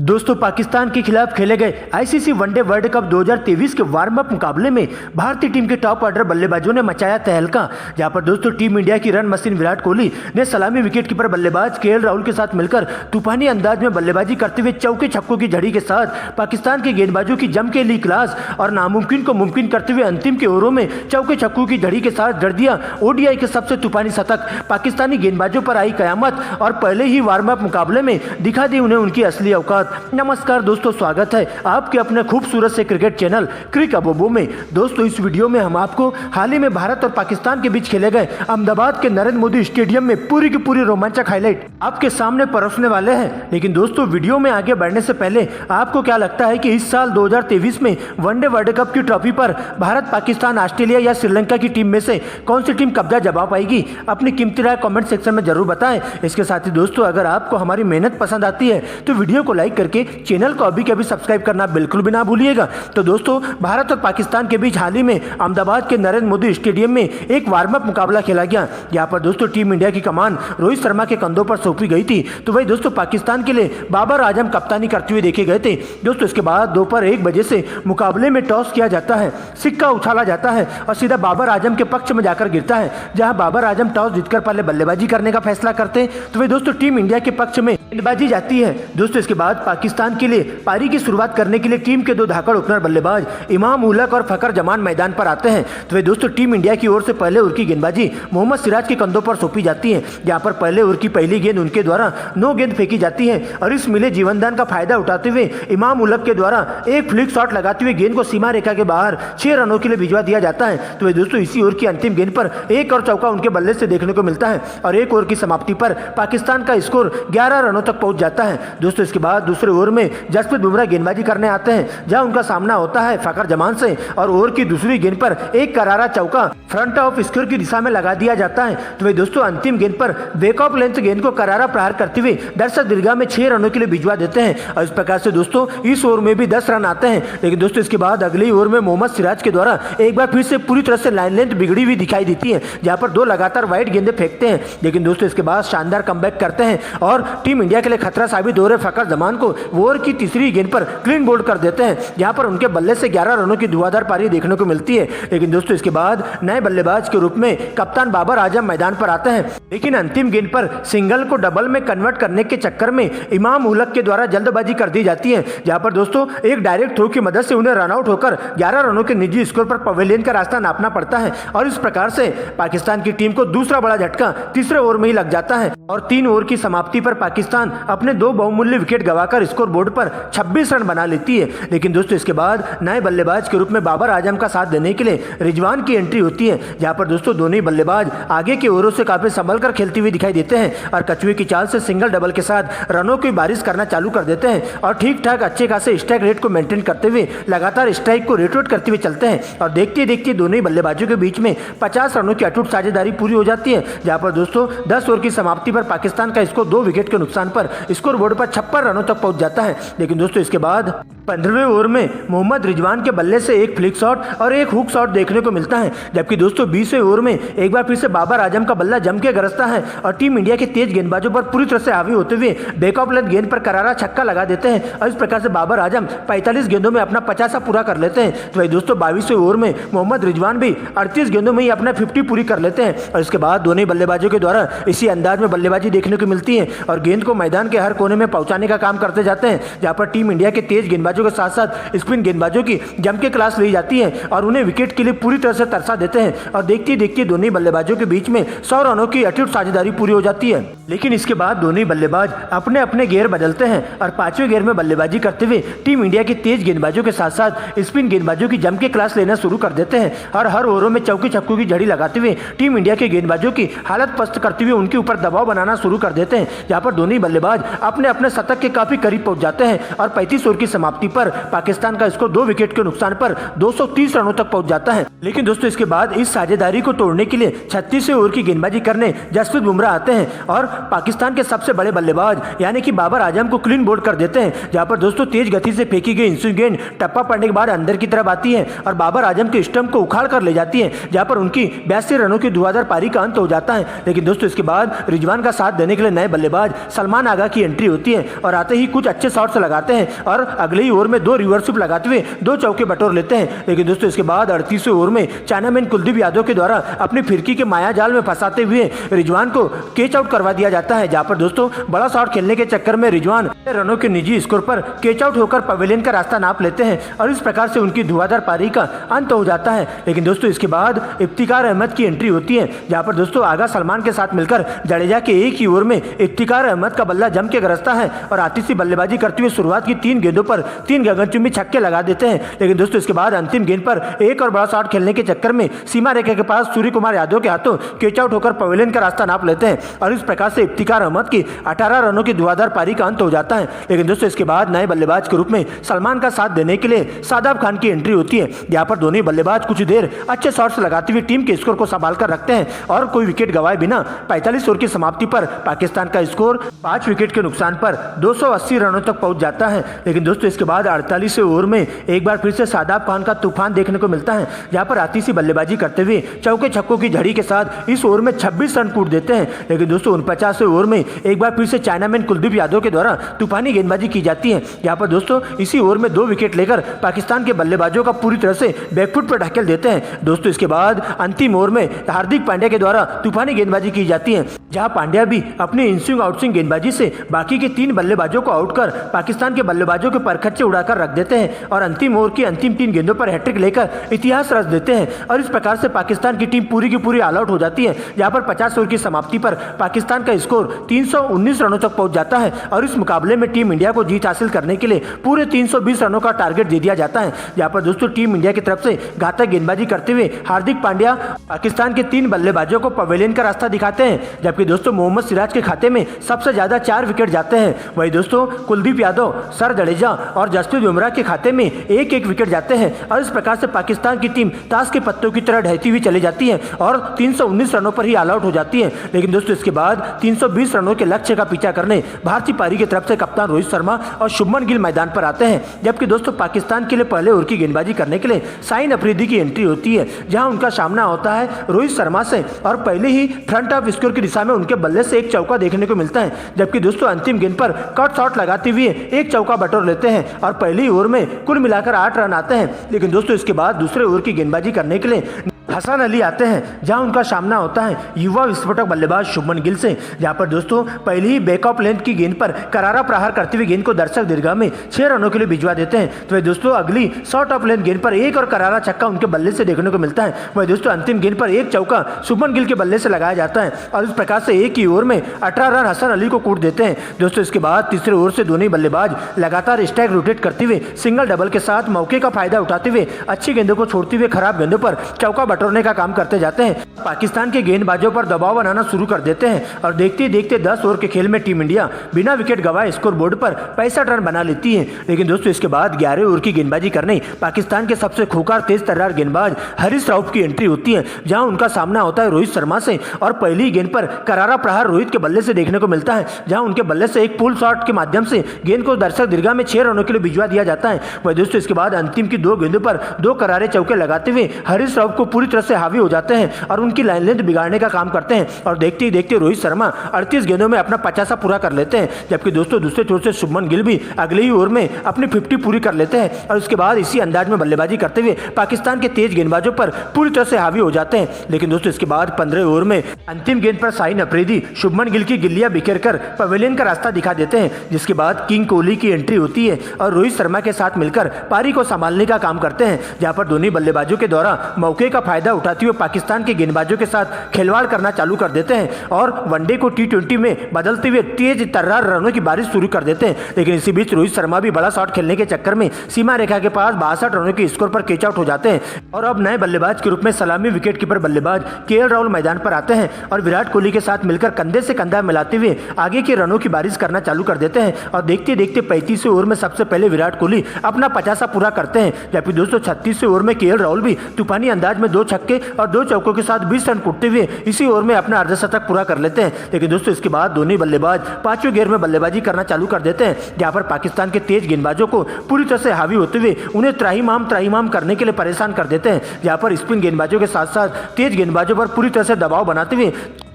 दोस्तों पाकिस्तान के खिलाफ खेले गए आईसीसी वनडे वर्ल्ड कप 2023 के वार्म अप मुकाबले में भारतीय टीम के टॉप ऑर्डर बल्लेबाजों ने मचाया तहलका। जहां पर दोस्तों टीम इंडिया की रन मशीन विराट कोहली ने सलामी विकेटकीपर बल्लेबाज केएल राहुल के साथ मिलकर तूफानी अंदाज में बल्लेबाजी करते हुए चौके छक्कों की झड़ी के साथ पाकिस्तान के गेंदबाजों की जम के ली क्लास और नामुमकिन को मुमकिन करते हुए अंतिम के ओवरों में चौके छक्कों की झड़ी के साथ जड़ दिया। ओडीआई के सबसे तूफानी शतक पाकिस्तानी गेंदबाजों पर आई कयामत और पहले ही वार्म अप मुकाबले में दिखा दी उन्हें उनकी असली औकात। नमस्कार दोस्तों, स्वागत है आपके अपने खूबसूरत से क्रिकेट चैनल क्रिक अबोबो में। दोस्तों इस वीडियो में हम आपको हाल ही में भारत और पाकिस्तान के बीच खेले गए अहमदाबाद के नरेंद्र मोदी स्टेडियम में पूरी की पूरी रोमांचक हाईलाइट आपके सामने परोसने वाले हैं। लेकिन दोस्तों वीडियो में आगे बढ़ने से पहले आपको क्या लगता है कि इस साल 2023 में वनडे वर्ल्ड कप की ट्रॉफी पर भारत, पाकिस्तान, ऑस्ट्रेलिया या श्रीलंका की टीम में से कौन सी टीम कब्जा जमा पाएगी? अपनी कीमती राय कमेंट सेक्शन में जरूर बताएं। इसके साथ ही दोस्तों अगर आपको हमारी मेहनत पसंद आती है तो वीडियो को लाइक करके चैनल को अभी के अभी सब्सक्राइब करना बिल्कुल भी ना भूलिएगा। तो दोस्तों भारत और पाकिस्तान के बीच हाल ही में अहमदाबाद के नरेंद्र मोदी स्टेडियम में एक वार्म अप मुकाबला खेला गया। यहाँ पर दोस्तों टीम इंडिया की कमान रोहित शर्मा के कंधों पर सौंपी गई थी, तो वही दोस्तों पाकिस्तान के लिए बाबर आजम कप्तानी करते हुए देखे गए थे। दोस्तों इसके बाद दोपहर 1 बजे से मुकाबले में टॉस किया जाता है, सिक्का उछाला जाता है और सीधा बाबर आजम के पक्ष में जाकर गिरता है। जहां बाबर आजम टॉस जीतकर पहले बल्लेबाजी करने का फैसला करते हैं, तो वही दोस्तों टीम इंडिया के पक्ष में गेंदबाजी जाती है। दोस्तों इसके बाद पाकिस्तान के लिए पारी की शुरुआत करने के लिए टीम के दो धाकड़ ओपनर बल्लेबाज इमाम उलक और फकर जमान मैदान पर आते हैं। तो वे दोस्तों टीम इंडिया की ओर से पहले ओवर की गेंदबाजी मोहम्मद सिराज के कंधों पर सौंपी जाती है। जहां पर पहले ओवर की पहली गेंद उनके द्वारा 9 गेंद फेंकी जाती है और इस मिले जीवनदान का फायदा उठाते हुए इमाम उलक के द्वारा एक फ्लिक शॉट लगाते हुए गेंद को सीमा रेखा के बाहर 6 रनों के लिए भिजवा दिया जाता है। तो वे दोस्तों इसी ओवर की अंतिम गेंद पर एक और चौका उनके बल्ले से देखने को मिलता है और एक ओवर की समाप्ति पर पाकिस्तान का स्कोर 11 रनों तक पहुंच जाता है। दोस्तों इसके बाद दूसरे ओवर में जसप्रीत बुमराह गेंदबाजी करने आते हैं, जहां उनका सामना होता है फकर जमान से और ओवर की दूसरी गेंद पर एक करारा चौका फ्रंट ऑफ स्क्वायर की दिशा में लगा दिया जाता है। तो वे दोस्तों अंतिम गेंद पर बैक ऑफ लेंथ गेंद को करारा प्रहार करते हुए दर्शक दीर्घा में 6 रनों के लिए भिजवा देते हैं और इस प्रकार से दोस्तों इस ओवर में भी 10 रन आते हैं। लेकिन दोस्तों इसके बाद अगली ओवर में मोहम्मद सिराज के द्वारा एक बार फिर से पूरी तरह से लाइन लेंथ बिगड़ी हुई दिखाई देती है, जहां पर 2 लगातार वाइड गेंदें फेंकते हैं। लेकिन दोस्तों इसके बाद शानदार कमबैक करते हैं और टीम इंडिया के लिए खतरा साबित हो रहे फकर जमान को ओवर की तीसरी गेंद पर क्लीन बोल्ड कर देते हैं, जहां पर उनके बल्ले से 11 रनों की धुआंधार पारी देखने को मिलती है। लेकिन दोस्तों इसके बाद नए बल्लेबाज के रूप में कप्तान बाबर आजम मैदान पर आते हैं, लेकिन अंतिम गेंद पर सिंगल को डबल में कन्वर्ट करने के चक्कर में इमाम उलक के द्वारा जल्दबाजी कर दी जाती है, जहां पर दोस्तों एक डायरेक्ट थ्रो की मदद से उन्हें रन आउट होकर 11 रनों के निजी स्कोर पर पवेलियन का रास्ता नापना पड़ता है और इस प्रकार से पाकिस्तान की टीम को दूसरा बड़ा झटका तीसरे ओवर में ही लग जाता है और 3 ओवर की समाप्ति पर पाकिस्तान अपने 2 बहुमूल्य विकेट गंवाकर स्कोर बोर्ड पर 26 रन बना लेती है। लेकिन दोस्तों इसके बाद नए बल्लेबाज के रूप में बाबर आजम का साथ देने के लिए रिजवान की एंट्री होती है, जहां पर दोस्तों दोनों ही बल्लेबाज आगे के ओवरों से काफी संभल कर खेलते हुए दिखाई देते हैं और कछुए की चाल से सिंगल डबल के साथ रनों की बारिश करना चालू कर देते हैं और ठीक ठाक अच्छे खासे स्ट्राइक रेट को मेंटेन करते हुए लगातार स्ट्राइक को रोटेट करते हुए चलते हैं और देखते देखते दोनों ही बल्लेबाजों के बीच में 50 रनों की अटूट साझेदारी पूरी हो जाती है। जहां पर दोस्तों 10 ओवर की समाप्ति पर पाकिस्तान का स्कोर 2 विकेट के नुकसान पर स्कोर बोर्ड पर 56 रनों तक पहुंच जाता है। लेकिन दोस्तों इसके बाद 15वें ओवर में मोहम्मद रिजवान के बल्ले से एक फ्लिक शॉट और एक हुक शॉट देखने को मिलता है, जबकि दोस्तों 20वें ओवर में एक बार फिर से बाबर आजम का बल्ला जम के गरजता है और टीम इंडिया के तेज गेंदबाजों पर पूरी तरह से हावी होते हुए बैक ऑफ लेंथ गेंद पर करारा छक्का लगा देते हैं और इस प्रकार से बाबर आजम 45 गेंदों में अपना 50 पूरा कर लेते हैं। तो वही दोस्तों 22वें ओवर में मोहम्मद रिजवान भी 38 गेंदों में ही अपना 50 पूरी कर लेते हैं और इसके बाद दोनों बल्लेबाजों के द्वारा इसी अंदाज में बल्लेबाजी देखने को मिलती है और गेंद को मैदान के हर कोने में पहुंचाने का काम करते जाते हैं, जहां पर टीम इंडिया के तेज गेंदबाजों के साथ साथ स्पिन गेंदबाजों की जम के क्लास ली जाती है और उन्हें विकेट के लिए पूरी तरह से तरसा देते हैं और देखते देखते दोनों बल्लेबाजों के बीच में 100 रनों की अटूट साझेदारी पूरी हो जाती है। लेकिन इसके बाद दोनों बल्लेबाज अपने अपने गेयर बदलते हैं और 5वें गेयर में बल्लेबाजी करते हुए टीम इंडिया के तेज गेंदबाजों के साथ साथ स्पिन गेंदबाजों की जम के क्लास लेना शुरू कर देते हैं और हर ओवरों में चौके छक्कों की झड़ी लगाते हुए टीम इंडिया के गेंदबाजों की हालत पस्त करते हुए उनके ऊपर दबाव बनाना शुरू कर देते हैं, जहां पर दोनों बल्लेबाज अपने अपने शतक के काफी करीब पहुंच जाते हैं और 35 ओवर की समाप्ति पर पाकिस्तान का स्कोर 2 विकेट के नुकसान पर 230 रनों तक पहुंच जाता है। लेकिन दोस्तों इसके बाद इस साझेदारी को तोड़ने के लिए 36वें ओवर की गेंदबाजी करने जसप्रीत बुमराह आते हैं और पाकिस्तान के सबसे बड़े बल्लेबाज यानी कि बाबर आजम को क्लीन बोल्ड कर देते हैं, जहां पर दोस्तों तेज गति से फेंकी गई इंस्विंग गेंद टप्पा पड़ने के बाद अंदर की तरफ आती है और बाबर आजम के स्टंप को उखाड़ कर ले जाती है, जहां पर उनकी 82 रनों की धुआंधार पारी का अंत हो जाता है। लेकिन दोस्तों इसके बाद रिजवान का साथ देने के लिए नए बल्लेबाज सलमान आगा की एंट्री होती है और आते ही कुछ अच्छे शॉट्स लगाते हैं और अगले ही ओवर में 2 रिवर्स स्वीप लगाते हुए 2 चौके बटोर लेते हैं। लेकिन दोस्तों इसके बाद 38वें ओवर में चाइनामैन कुलदीप यादव के द्वारा अपनी फिरकी के माया जाल में फंसाते हुए रिजवान को कैच आउट करवा दिया जाता है, जहां पर दोस्तों बड़ा शॉट खेलने के चक्कर में रिजवान रनों के निजी स्कोर पर कैच आउट होकर पवेलियन का रास्ता नाप लेते हैं और इस प्रकार से उनकी धुआंधार पारी का अंत हो जाता है। लेकिन दोस्तों इसके बाद इफ्तिकार अहमद की एंट्री होती है, जहां पर दोस्तों आगा सलमान के साथ मिलकर जडेजा के एक ही ओवर में इफ्तिकार अहमद का बल्ला जम के गरजता है और आतिशी बल्लेबाजी करते हुए शुरुआत की 3 गेंदों पर 3 गगनचुंबी छक्के लगा देते हैं। लेकिन दोस्तों इसके बाद अंतिम गेंद पर एक और बड़ा शॉट खेलने के चक्कर में सीमा रेखा के पास सूर्य कुमार यादव के हाथों कैच आउट होकर पवेलियन का रास्ता नाप लेते हैं और इस प्रकार से इफ्तिकार अहमद की 18 रनों की धुआंधार पारी का अंत हो जाता है। लेकिन दोस्तों इसके बाद नए बल्लेबाज के रूप में सलमान का साथ देने के लिए शादाब खान की एंट्री होती है, जहां पर दोनों बल्लेबाज कुछ देर अच्छे शॉट्स लगाते हुए टीम के स्कोर को संभाल कर रखते हैं और कोई विकेट गंवाए बिना 45 ओवर की समाप्ति पर पाकिस्तान का स्कोर 5 विकेट के नुकसान पर 280 रनों तक पहुंच जाता है। लेकिन दोस्तों इसके बाद 48वें ओवर में एक बार फिर से शादाब खान का तूफान देखने को मिलता है, जहां पर आतिशी बल्लेबाजी करते हुए चौके छक्कों की झड़ी के साथ इस ओवर में 26 रन कूट देते हैं। लेकिन दोस्तों 49वें ओवर में एक बार फिर से चाइनामैन कुलदीप यादव के द्वारा तूफानी गेंदबाजी की जाती है, जहां पर दोस्तों इसी ओवर में 2 विकेट लेकर पाकिस्तान के बल्लेबाजों का पूरी तरह से बैकफुट पर ढकेल देते हैं। दोस्तों इसके बाद अंतिम ओवर में हार्दिक पांड्या के द्वारा तूफानी गेंदबाजी की जाती है, जहां पांड्या भी अपने इनस्विंग आउटस्विंग गेंदबाजी से बाकी के 3 बल्लेबाजों को आउट कर पाकिस्तान के बल्लेबाजों के परखच्चे उड़ाकर रख देते हैं और अंतिम ओवर की अंतिम 3 गेंदों पर हैट्रिक लेकर इतिहास रच देते हैं और इस प्रकार से पाकिस्तान की टीम पूरी की पूरी ऑल आउट हो जाती है, जहां पर 50 ओवर की समाप्ति पर पाकिस्तान का स्कोर 319 रनों तक पहुंच जाता है और इस मुकाबले में टीम इंडिया को जीत हासिल करने के लिए पूरे 320 रनों का टारगेट दे दिया जाता है। जहां पर दोस्तों टीम इंडिया की तरफ से घातक गेंदबाजी करते हुए हार्दिक पांड्या पाकिस्तान के 3 बल्लेबाजों को पवेलियन का रास्ता दिखाते हैं, जबकि दोस्तों मोहम्मद सिराज के खाते में सबसे ज्यादा 4 विकेट जाते हैं। वही दोस्तों कुलदीप यादव, सर जडेजा और जसप्रीत बुमराह के खाते में एक एक विकेट जाते हैं और इस प्रकार से पाकिस्तान की टीम ताश के पत्तों की तरह ढहती हुई चली जाती है और 319 रनों पर ही ऑल आउट हो जाती है। लेकिन दोस्तों इसके बाद 320 रनों के लक्ष्य का पीछा करने भारतीय पारी की तरफ से कप्तान रोहित शर्मा और शुभमन गिल मैदान पर आते हैं, जबकि दोस्तों पाकिस्तान के लिए पहले ओवर की गेंदबाजी करने के लिए शाहीन अफरीदी की एंट्री होती है, जहां उनका सामना होता है रोहित शर्मा से और पहले ही फ्रंट ऑफ स्कोर की दिशा में उनके बल्ले से एक चौका देखने को मिलता है, जबकि दोस्तों अंतिम गेंद पर कट शॉट लगाते हुए एक चौका बटोर लेते हैं और पहली ओवर में कुल मिलाकर 8 रन आते हैं। लेकिन दोस्तों इसके बाद दूसरे ओवर की गेंदबाजी करने के लिए हसन अली आते हैं, जहां उनका सामना होता है युवा विस्फोटक बल्लेबाज शुभमन गिल से, जहां पर दोस्तों पहली ही बैकअप लेंथ की गेंद पर करारा प्रहार करते हुए गेंद को दर्शक दीर्घा में 6 रनों के लिए भिजवा देते हैं। तो दोस्तों अगली शॉर्ट ऑफ लेंथ गेंद पर एक और करारा छक्का उनके बल्ले से देखने को मिलता है। वही दोस्तों अंतिम गेंद पर एक चौका शुभमन गिल के बल्ले से लगाया जाता है और इस प्रकार से एक ही ओवर में 18 रन हसन अली को कूट देते हैं। दोस्तों इसके बाद तीसरे ओवर से दोनों बल्लेबाज लगातार स्ट्राइक रोटेट करते हुए सिंगल डबल के साथ मौके का फायदा उठाते हुए अच्छी गेंदों को छोड़ते हुए खराब गेंदों पर चौका बटोरने का काम करते जाते हैं। पाकिस्तान के गेंदबाजों पर दबाव बनाना शुरू कर देते हैं और देखते ही देखते 10 ओवर के खेल में टीम इंडिया बिना विकेट गंवाए स्कोर बोर्ड पर 65 रन बना लेती है। लेकिन दोस्तों इसके बाद 11 ओवर की गेंदबाजी करने पाकिस्तान के सबसे खूंखार तेज तर्रार गेंदबाज हारिस रऊफ की एंट्री होती है, जहां उनका सामना होता है रोहित शर्मा से और पहली गेंद पर करारा प्रहार रोहित के बल्ले से देखने को मिलता है, जहां उनके बल्ले से एक पुल शॉट के माध्यम से गेंद को दर्शक दीर्घा में 6 रनों के लिए भिजवा दिया जाता है। वही दोस्तों इसके बाद अंतिम की 2 गेंदों पर 2 करारे चौके लगाते हुए हारिस रऊफ को पूरी तरह से हावी हो जाते हैं और उनकी लाइन लेंथ बिगाड़ने का काम करते हैं और देखते ही देखते रोहित शर्मा 38 गेंदों में अपना 50 पूरा कर लेते हैं, जबकि दोस्तों दूसरे छोर से शुभमन गिल भी अगले ही ओवर में अपनी 50 पूरी कर लेते हैं और उसके बाद इसी अंदाज में बल्लेबाजी करते हुए पाकिस्तान के तेज गेंदबाजों पर पूरी तरह से हावी हो जाते हैं। लेकिन दोस्तों इसके बाद 15 ओवर में अंतिम गेंद पर शाहीन अफरीदी शुभमन गिल की गिल्लियां बिखेर कर पवेलियन का रास्ता दिखा देते हैं, जिसके बाद किंग कोहली की एंट्री होती है और रोहित शर्मा के साथ मिलकर पारी को संभालने का काम करते हैं, जहां पर दोनों बल्लेबाजों के द्वारा मौके का फायदा उठाते हुए पाकिस्तान के गेंदबाजों के साथ खिलवाड़ करना चालू कर देते हैं और वनडे को T20 में बदलते हुए तेज तर्रार रनों की बारिश शुरू कर देते हैं। लेकिन इसी बीच रोहित शर्मा भी बड़ा शॉट खेलने के चक्कर में सीमा रेखा के पास 62 रनों के स्कोर पर कैच आउट हो जाते हैं और अब नए बल्लेबाज के रूप में सलामी विकेट कीपर बल्लेबाज KL राहुल मैदान पर आते हैं और विराट कोहली के साथ मिलकर कंधे से कंधा मिलाते हुए आगे के रनों की बारिश करना चालू कर देते हैं और देखते देखते 35वें ओवर में सबसे पहले विराट कोहली अपना 50 पूरा करते हैं, जबकि दोस्तों 36वें ओवर में KL राहुल भी तूफानी अंदाज में 2 छक्के और 2 चौकों के साथ 20 रन कूटते हुए इसी ओवर में अपना अर्धशतक पूरा कर लेते हैं। लेकिन दोस्तों इसके बाद दोनों बल्लेबाज 5वें गेयर में बल्लेबाजी करना चालू कर देते हैं, जहां पर पाकिस्तान के तेज गेंदबाजों को पूरी तरह से हावी होते हुए उन्हें त्राहिमाम करने के लिए परेशान कर देते हैं, जहां पर स्पिन गेंदबाजों के साथ साथ तेज गेंदबाजों पर पूरी तरह से दबाव बनाते हुए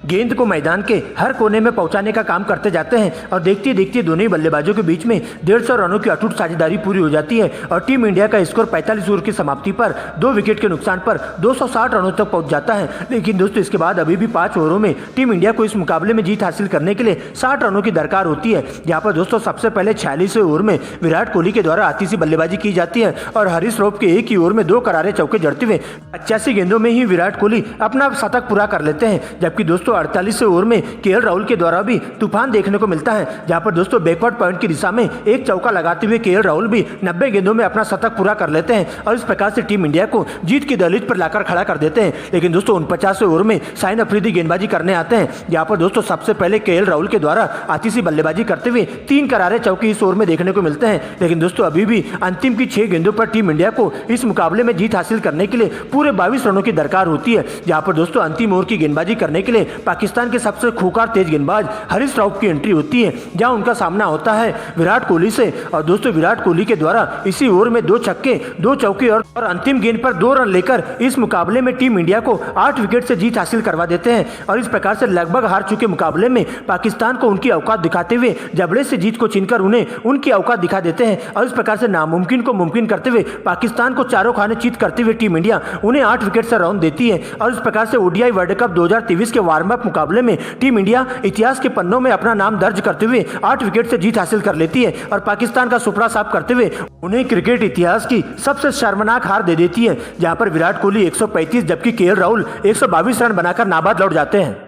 गेंद को मैदान के हर कोने में पहुंचाने का काम करते जाते हैं और देखते देखते दोनों ही बल्लेबाजों के बीच में 150 रनों की अटूट साझेदारी पूरी हो जाती है और टीम इंडिया का स्कोर 45 ओवर की समाप्ति पर 2 विकेट के नुकसान पर 260 रनों तक पहुंच जाता है। लेकिन दोस्तों इसके बाद अभी भी 5 ओवरों में टीम इंडिया को इस मुकाबले में जीत हासिल करने के लिए 60 रनों की दरकार होती है, जहां पर दोस्तों सबसे पहले 46वें ओवर में विराट कोहली के द्वारा आती सी बल्लेबाजी की जाती है और हरीश राव के एक ही ओवर में 2 करारे चौके जड़ते हुए 85 गेंदों में ही विराट कोहली अपना शतक पूरा कर लेते हैं। जबकि दोस्तों 48वें ओवर में केएल राहुल के द्वारा भी तूफान देखने को मिलता है, जहां पर दोस्तों बैकवर्ड पॉइंट की दिशा में एक चौका लगाते हुए केएल राहुल भी 90 गेंदों में अपना शतक पूरा कर लेते हैं और इस प्रकार से टीम इंडिया को जीत की दहलीज पर लाकर खड़ा कर देते हैं। लेकिन दोस्तों 49वें ओवर में शाहीन अफरीदी गेंदबाजी करने आते हैं, जहां पर दोस्तों सबसे पहले केएल राहुल के द्वारा आती सी बल्लेबाजी करते हुए 3 करारे चौके इस ओवर में देखने को मिलते हैं। लेकिन दोस्तों अभी भी अंतिम की 6 गेंदों पर टीम इंडिया को इस मुकाबले में जीत हासिल करने के लिए पूरे 22 रनों की दरकार होती है, जहां पर दोस्तों अंतिम ओवर की गेंदबाजी करने के लिए पाकिस्तान के सबसे खूंखार तेज गेंदबाज हरीश राव की एंट्री होती है, जहां उनका सामना होता है विराट कोहली से और दोस्तों विराट कोहली के द्वारा इसी ओवर में 2 छक्के 2 चौके और अंतिम गेंद पर 2 रन लेकर इस मुकाबले में टीम इंडिया को 8 विकेट से जीत हासिल करवा देते हैं और इस प्रकार से लगभग हार चुके मुकाबले में पाकिस्तान को उनकी औकात दिखाते हुए जबड़े से जीत को छीनकर उन्हें उनकी औकात दिखा देते हैं और इस प्रकार से नामुमकिन को मुमकिन करते हुए पाकिस्तान को चारों खाने चीत करते हुए टीम इंडिया उन्हें 8 विकेट से राउंड देती है और इस प्रकार से ओडीआई वर्ल्ड कप 2023 के वार्म अप मुकाबले में टीम इंडिया इतिहास के पन्नों में अपना नाम दर्ज करते हुए 8 विकेट से जीत हासिल कर लेती है और पाकिस्तान का सुपड़ा साफ करते हुए उन्हें क्रिकेट इतिहास की सबसे शर्मनाक हार दे देती है, जहां पर विराट कोहली 135 जबकि केएल राहुल 122 रन बनाकर नाबाद लौट जाते हैं।